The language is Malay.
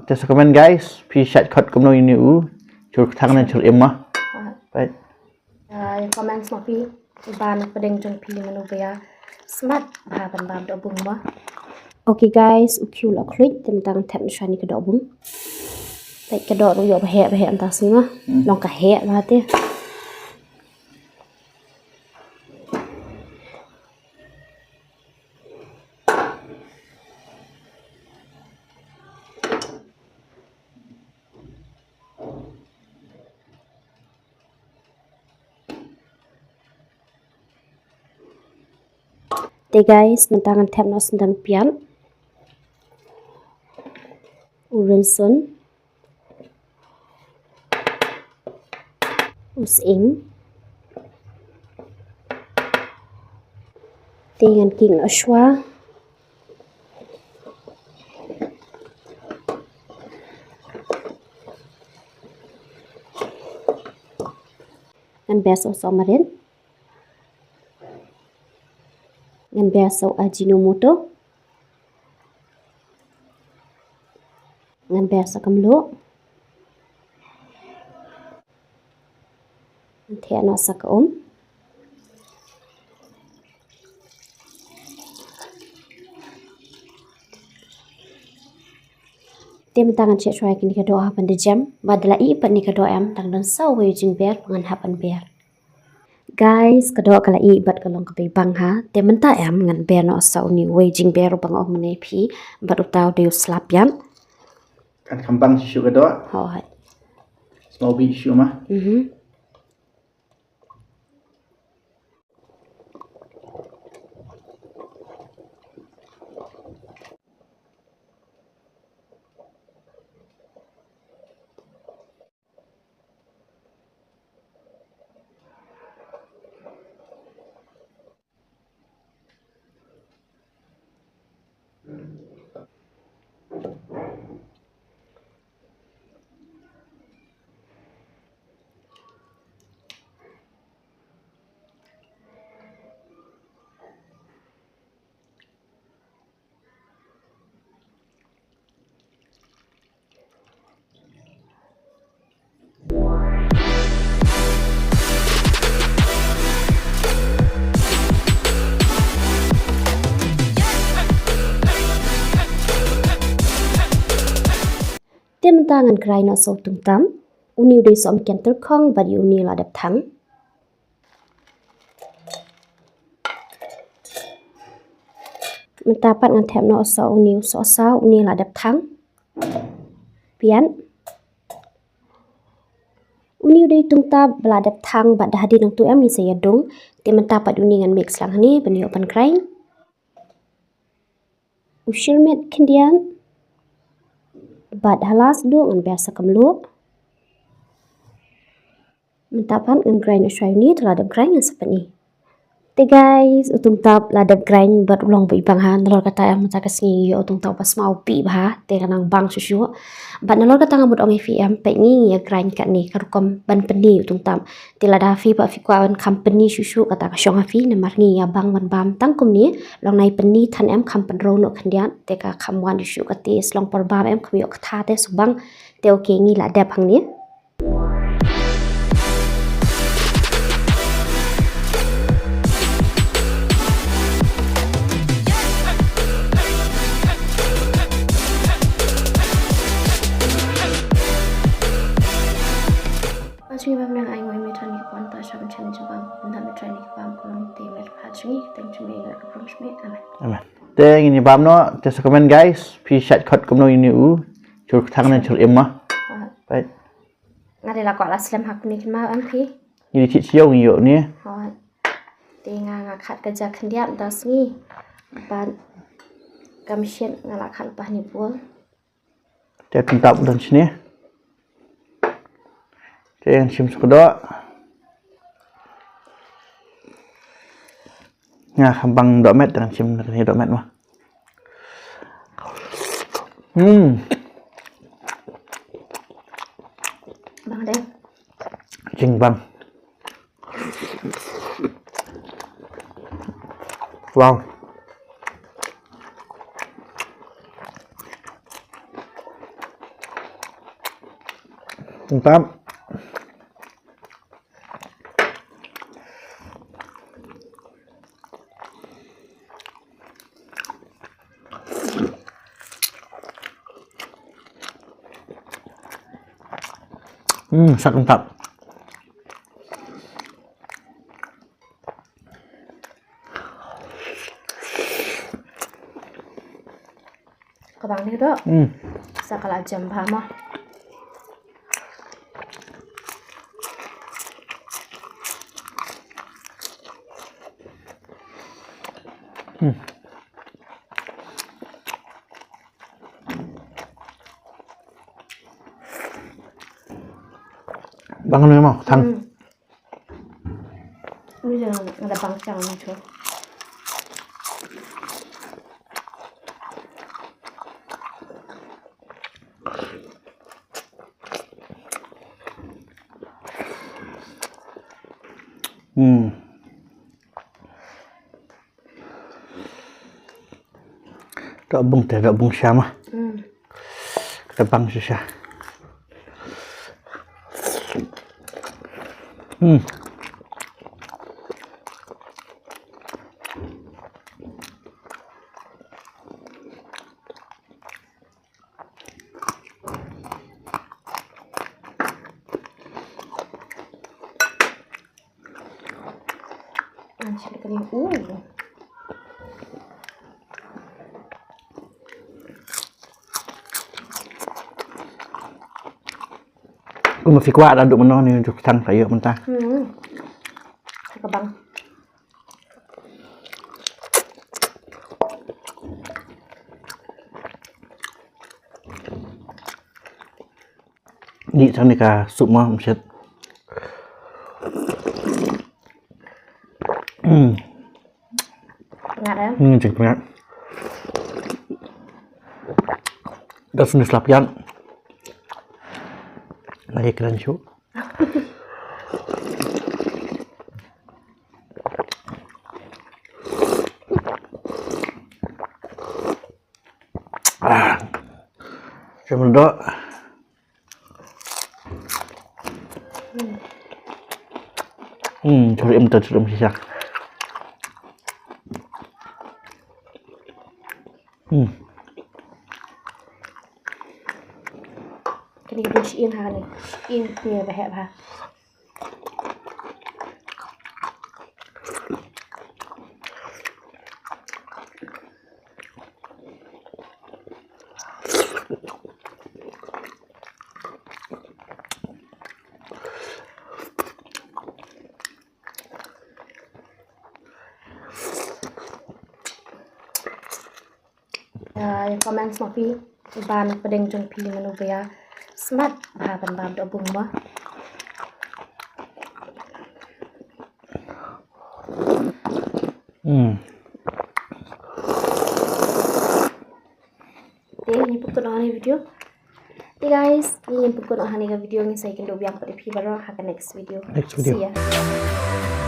just comment guys. Pi Shet khot kum no ini chul thang nan chul emma. Right. Comment semua pi ban pedeng jong pi manu bia smart ba ban bam Dohbung ma. Okay guys, ukyu la klik tentang tap shani ke Dohbung. Tại cái độ nó hẹ anh ta xíu á, lòng cả hẹ mà thế. Đây guys, mình đang thèm nó sinh pian, urin sun. Using dengan king ashwa dengan beso somarin dengan beso ajinomoto dengan beso kamlo thế nó sạc ốm tim tangan cek try kini ke doa pada jam badala ipat ni ke doa am tang dan sau jing ber pengan hapan ber guys ke doa kala ibat kalong ke bang ha tim menta am ngan ber no sau ni jing ber bang om ne pi baru tahu dia slap yan kan kambang shu ke doa hai small bit shu mah tim tangan krai no so tungtam uniu de som ken ter khong bad uni la dap thang mentapat ngan thep no so uniu so sao uni la dap thang pian uniu de tungtab la dap thang bad hadi nang tu am ni saya dong tim mentapat uni ngan mix lang ni bani open krai ushil met kendian bad halas do ngan biasa kamlu mentapan ngan grind ashway ni terhadap grind yang seperti te guys tungtap ladap grind bat ulong bu ibang han nalor kata yang mata kasngi yo tungtap pas mau pi bah te kanang bang susu bat nalor kata ngamut ong fm pe ni ya grind kat ni karukom ban peni tungtap tilada fi ba fi kwawan company susu kata ka shong fi namar ni ya bang ban bam tangkum ni long nai peni than em kam pan ro no khandian te ka khamwan susu ka te slong par bam em khmiyo ka tha te subang te okay ni la dap hang ni Chui bam nang ai ngoi me thani pon pa sam chan jabam ndam me trani pam kolong te me phatri thank you me ga from me amen te ini bam no just comment guys Pi Shet khot kum no ini chul thang nan chul emma right ngade la ko la slam hak ni ma am phi ini chi chiu ni yo ni hai te nga khat ka ja khandiam da sni ban kam shen ngala khat pa ni pol te tungtap dan sini Oke, yang sim sekedok. Nah, kembang domet dengan sim dari domet mah. Bang deh. Cing bang. Wow. Tungtap. Sat tungtap. Kabang ni do. Sakala jam paham. Bang ni mau thang. Ini jangan ada bangcang macam. Dohbung teh dohbung syamah. Kita bang susah. Anisha kali. Aku masih kuat ada duk menor ni untuk thang saya mentah. Kabang. Ni thang ni ka sup mah Shet. Pengat ya? Cik pengat. Dah sudah selapian. Lagi keren syuk. Saya mendok. Curi empat sudah sisa. Kini kita siin ha ni. In ni bahaya ha. Yang komen semua pi ban pedeng jong pi menu ya smart bah ban bam dohbung mah. Ini pukul ni video. Hey guys, ini pukul ni video ni saya kena biar pada pi baru akan next video. Next video. See ya.